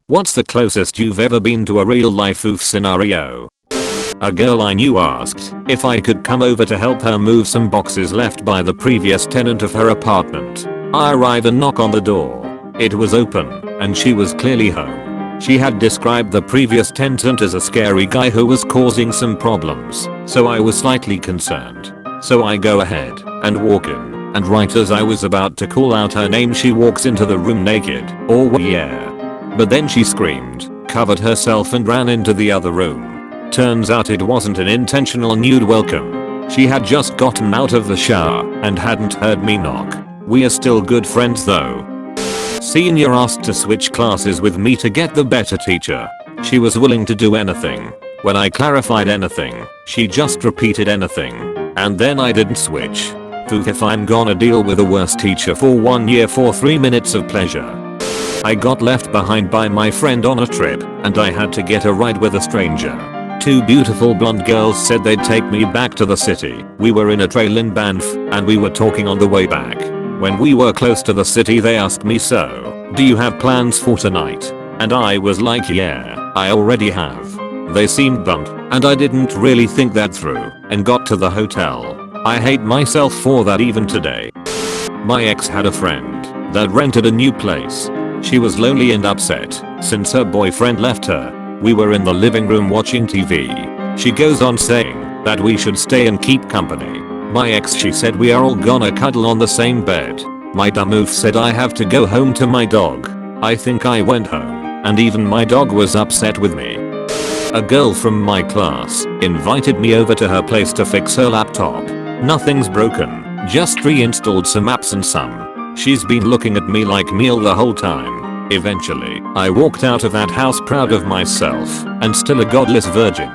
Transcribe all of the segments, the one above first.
What's the closest you've ever been to a real life oof scenario? A girl I knew asked if I could come over to help her move some boxes left by the previous tenant of her apartment. I arrive and knock on the door. It was open, and she was clearly home. She had described the previous tenant as a scary guy who was causing some problems, so I was slightly concerned. So I go ahead and walk in, and right as I was about to call out her name, she walks into the room naked. Oh yeah. But then she screamed, covered herself, and ran into the other room. Turns out it wasn't an intentional nude welcome. She had just gotten out of the shower and hadn't heard me knock. We are still good friends though. Senior asked to switch classes with me to get the better teacher. She was willing to do anything. When I clarified anything, she just repeated anything. And then I didn't switch. Poof, if I'm gonna deal with a worse teacher for 1 year for 3 minutes of pleasure. I got left behind by my friend on a trip, and I had to get a ride with a stranger. 2 beautiful blonde girls said they'd take me back to the city. We were in a trail in Banff, and we were talking on the way back. When we were close to the city, they asked me, "So, do you have plans for tonight?" And I was like, "Yeah, I already have." They seemed bummed, and I didn't really think that through, and got to the hotel. I hate myself for that even today. My ex had a friend that rented a new place. She was lonely and upset since her boyfriend left her. We were in the living room watching TV. She goes on saying that we should stay and keep company. My ex, she said, we are all gonna cuddle on the same bed. My dumb oof said I have to go home to my dog. I think I went home, and even my dog was upset with me. A girl from my class invited me over to her place to fix her laptop. Nothing's broken, just reinstalled some apps and some. She's been looking at me like meal the whole time. Eventually, I walked out of that house proud of myself and still a godless virgin.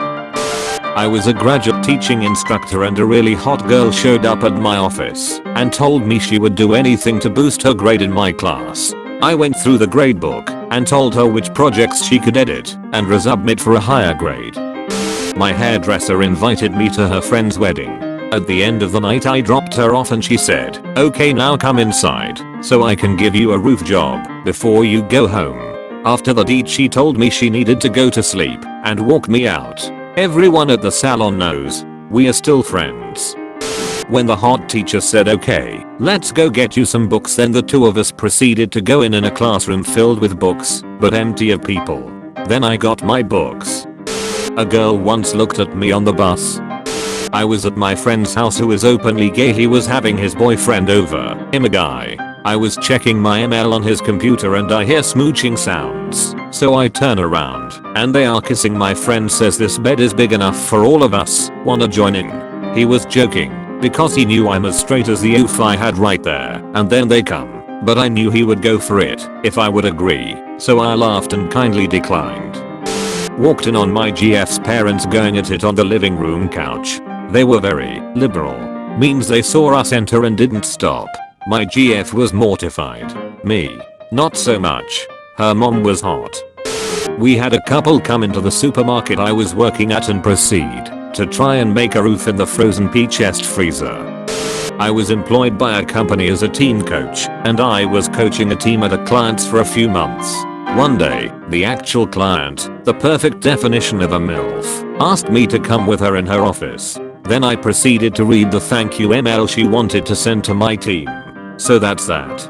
I was a graduate teaching instructor, and a really hot girl showed up at my office and told me she would do anything to boost her grade in my class. I went through the gradebook and told her which projects she could edit and resubmit for a higher grade. My hairdresser invited me to her friend's wedding. At the end of the night, I dropped her off and she said, "Okay, now come inside so I can give you a roof job before you go home." After the deed, she told me she needed to go to sleep and walked me out. Everyone at the salon knows we are still friends. When the hot teacher said, "Okay, let's go get you some books," then the two of us proceeded to go in a classroom filled with books but empty of people. Then I got my books. A girl once looked at me on the bus. I was at my friend's house who is openly gay. He was having his boyfriend over, him a guy. I was checking my email on his computer and I hear smooching sounds. So I turn around and they are kissing. My friend says, "This bed is big enough for all of us, wanna join in?" He was joking because he knew I'm as straight as the oof I had right there. And then they come. But I knew he would go for it if I would agree. So I laughed and kindly declined. Walked in on my GF's parents going at it on the living room couch. They were very liberal. Means they saw us enter and didn't stop. My GF was mortified. Me, not so much. Her mom was hot. We had a couple come into the supermarket I was working at and proceed to try and make a roof in the frozen pea chest freezer. I was employed by a company as a team coach, and I was coaching a team at a client's for a few months. One day, the actual client, the perfect definition of a MILF, asked me to come with her in her office. Then I proceeded to read the thank you email she wanted to send to my team. So that's that.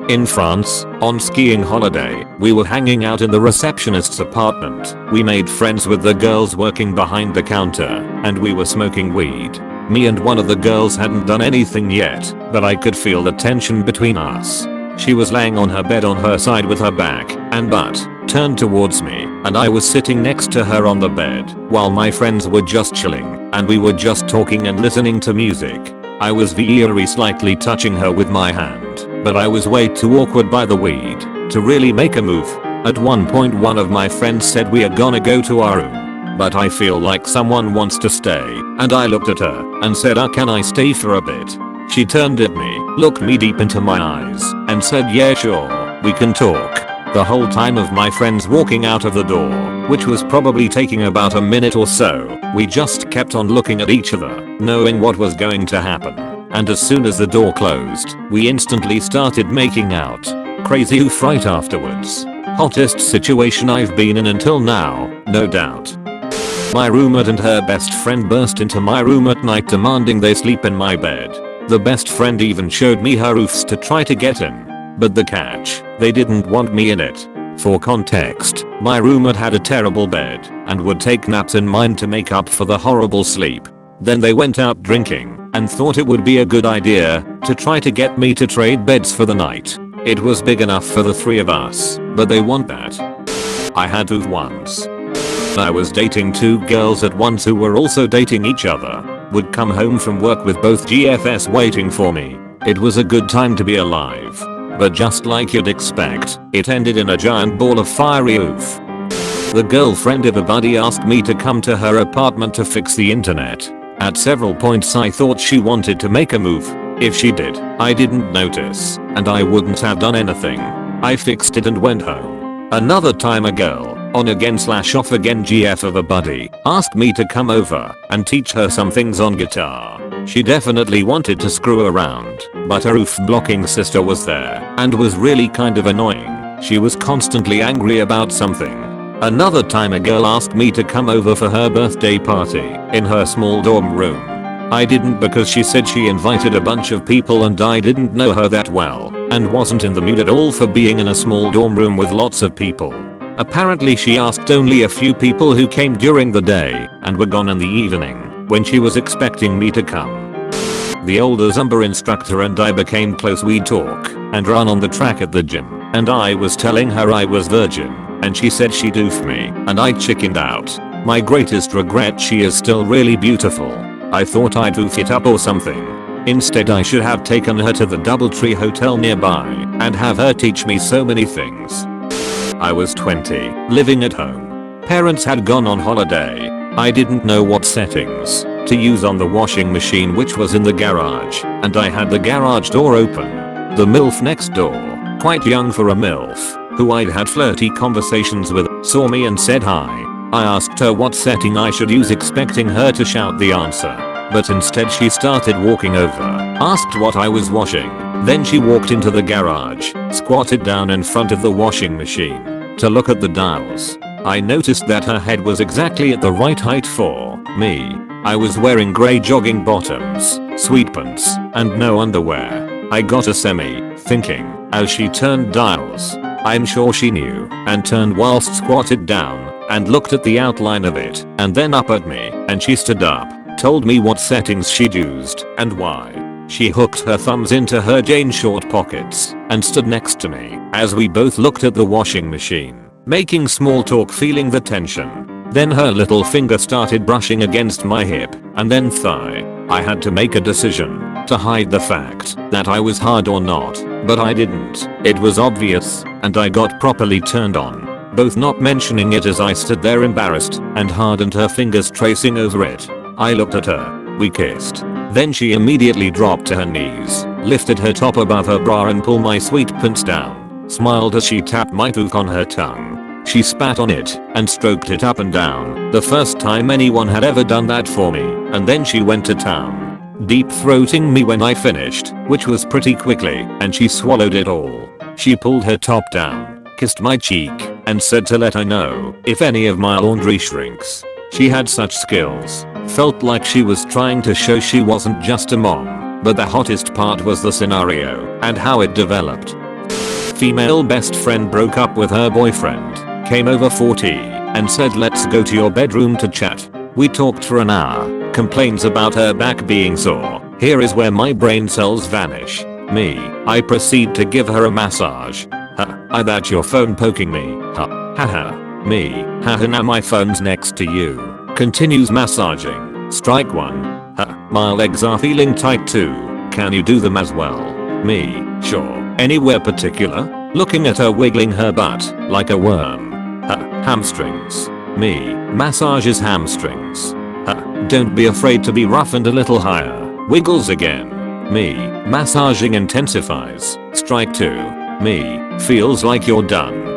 In France, on skiing holiday, we were hanging out in the receptionist's apartment. We made friends with the girls working behind the counter, and we were smoking weed. Me and one of the girls hadn't done anything yet, but I could feel the tension between us. She was laying on her bed on her side with her back and butt turned towards me, and I was sitting next to her on the bed while my friends were just chilling and we were just talking and listening to music. I was very slightly touching her with my hand, but I was way too awkward by the weed to really make a move. At one point, one of my friends said, "We are gonna go to our room, but I feel like someone wants to stay," and I looked at her and said, "Can I stay for a bit?" She turned at me, looked me deep into my eyes, and said, "Yeah, sure, we can talk." The whole time of my friends walking out of the door, which was probably taking about a minute or so, we just kept on looking at each other, knowing what was going to happen. And as soon as the door closed, we instantly started making out. Crazy oof right afterwards. Hottest situation I've been in until now, no doubt. My roommate and her best friend burst into my room at night demanding they sleep in my bed. The best friend even showed me her roofs to try to get in. But the catch, they didn't want me in it. For context, my roommate had a terrible bed and would take naps in mine to make up for the horrible sleep. Then they went out drinking and thought it would be a good idea to try to get me to trade beds for the night. It was big enough for the three of us, but they want that. I had to once. I was dating two girls at once who were also dating each other. Would come home from work with both GFS waiting for me. It was a good time to be alive. But just like you'd expect, it ended in a giant ball of fiery oof. The girlfriend of a buddy asked me to come to her apartment to fix the internet. At several points I thought she wanted to make a move. If she did, I didn't notice, and I wouldn't have done anything. I fixed it and went home. Another time a girl, on again / off again GF of a buddy, asked me to come over and teach her some things on guitar. She definitely wanted to screw around, but her roof blocking sister was there and was really kind of annoying. She was constantly angry about something. Another time a girl asked me to come over for her birthday party in her small dorm room. I didn't because she said she invited a bunch of people and I didn't know her that well and wasn't in the mood at all for being in a small dorm room with lots of people. Apparently she asked only a few people who came during the day and were gone in the evening when she was expecting me to come. The older Zumba instructor and I became close. We'd talk and run on the track at the gym, and I was telling her I was virgin and she said she'd oof me and I chickened out. My greatest regret, she is still really beautiful. I thought I'd oof it up or something. Instead I should have taken her to the Doubletree Hotel nearby and have her teach me so many things. I was 20, living at home. Parents had gone on holiday. I didn't know what settings to use on the washing machine, which was in the garage, and I had the garage door open. The MILF next door, quite young for a MILF, who I'd had flirty conversations with, saw me and said hi. I asked her what setting I should use, expecting her to shout the answer. But instead she started walking over, asked what I was washing. Then she walked into the garage, squatted down in front of the washing machine to look at the dials. I noticed that her head was exactly at the right height for me. I was wearing grey jogging bottoms, sweatpants, and no underwear. I got a semi, thinking, as she turned dials. I'm sure she knew, and turned whilst squatted down, and looked at the outline of it, and then up at me, and she stood up, told me what settings she'd used, and why. She hooked her thumbs into her jean short pockets, and stood next to me, as we both looked at the washing machine, making small talk, feeling the tension. Then her little finger started brushing against my hip, and then thigh. I had to make a decision, to hide the fact that I was hard or not, but I didn't. It was obvious, and I got properly turned on, both not mentioning it as I stood there embarrassed and hardened her fingers tracing over it. I looked at her, we kissed. Then she immediately dropped to her knees, lifted her top above her bra and pulled my sweatpants down, smiled as she tapped my tooth on her tongue. She spat on it and stroked it up and down, the first time anyone had ever done that for me, and then she went to town, deep throating me when I finished, which was pretty quickly, and she swallowed it all. She pulled her top down, kissed my cheek, and said to let her know if any of my laundry shrinks. She had such skills. Felt like she was trying to show she wasn't just a mom, but the hottest part was the scenario and how it developed. Female best friend broke up with her boyfriend, came over for tea, and said let's go to your bedroom to chat. We talked for an hour, complains about her back being sore. Here is where my brain cells vanish. Me, I proceed to give her a massage. I that your phone poking me. Haha. Me, haha, now my phone's next to you. Continues massaging. Strike 1. My legs are feeling tight too. Can you do them as well? Me, sure. Anywhere particular? Looking at her wiggling her butt like a worm. Hamstrings. Me, massages hamstrings. Don't be afraid to be rough and a little higher. Wiggles again. Me, massaging intensifies. Strike 2. Me, feels like you're done.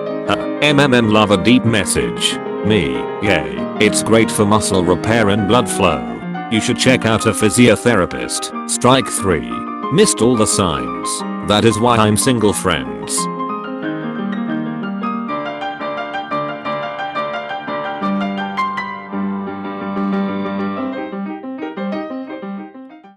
Love a deep message. Me, yay. It's great for muscle repair and blood flow. You should check out a physiotherapist. Strike 3. Missed all the signs. That is why I'm single, friends.